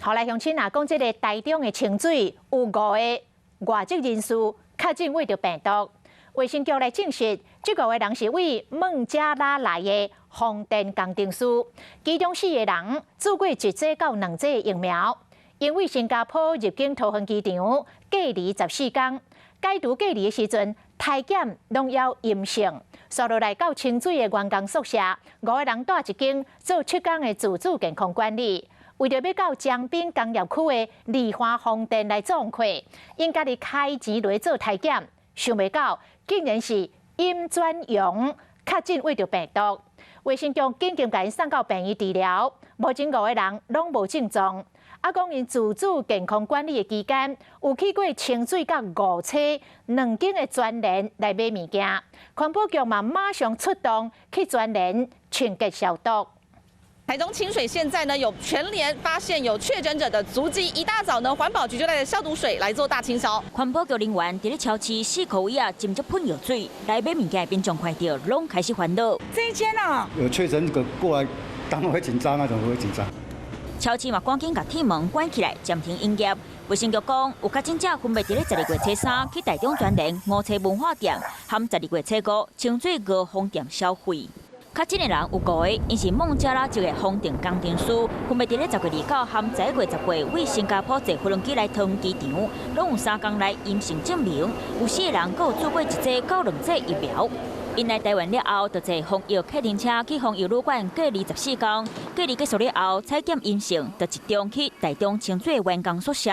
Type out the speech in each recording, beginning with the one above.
后来乡亲啊讲，这个台中的清水有5个外籍人士确诊为着病毒。卫生局来证实，这5个人是为孟加拉来的风电工程师，其中4个人做过1剂到2剂疫苗，因为新加坡入境桃园机场隔离14天，解除隔离的时阵体检拢要阴性，所以来到清水的员工宿舍，5个人住一间做7天的自主健康管理。为着要到江滨工业区的利华风电来撞客，因家己开钱来做体检，想袂到竟然是阴转阳，确诊为着病毒。卫生局紧急甲因送到病院治疗，目前5个人拢无症状。讲因自主健康管理的期间，有去过清水甲5车2间的专联来买物件，环保局嘛马上出动去专联清洁消毒。台中清水现在呢有全联发现有确诊者的足迹，一大早呢环保局就带着消毒水来做大清消。环保局人员伫咧超市4个位啊浸着喷药水，来买物件的民众看到拢开始烦恼。这一间啊，有确诊个过来，当然会紧张啊，怎么会紧张？超市嘛赶紧把铁门关起来，暂停营业。卫生局讲，有确诊者分别伫咧12月初3去台中专联5车文化店，含12月初5清水高风店消费。确诊的人有5个，因是孟加拉籍的风电工程师，分别伫咧10月29含11月10月为新加坡坐飞机来桃园机场，拢有3天来阴性证明。有4个人阁有做过1剂到2剂疫苗。因来台湾了后，就坐防疫客运车去防疫旅馆隔离14天，隔离结束了后采检阴性，就集中去台中清水员工宿舍。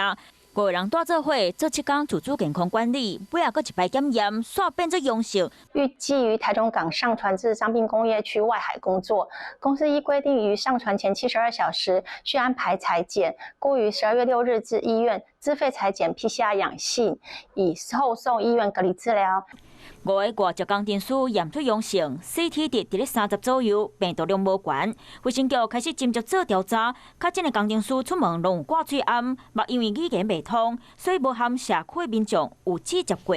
5个人带做伙做7天自主健康管理，尾后阁一摆检验，煞变作阳性。预计于台中港上船至彰滨工业区外海工作，公司依规定于上船前72小时需安排采检，故于12月6日至医院自费采检 PCR 阳性，以后送医院隔离治疗。5个外籍工程师验出阳性 ，CT 值伫咧30左右，病毒量无悬。卫生局开始斟酌做调查，确诊的工程师出门拢有挂嘴暗，嘛因为语言未通，所以无含社区民众有接触过。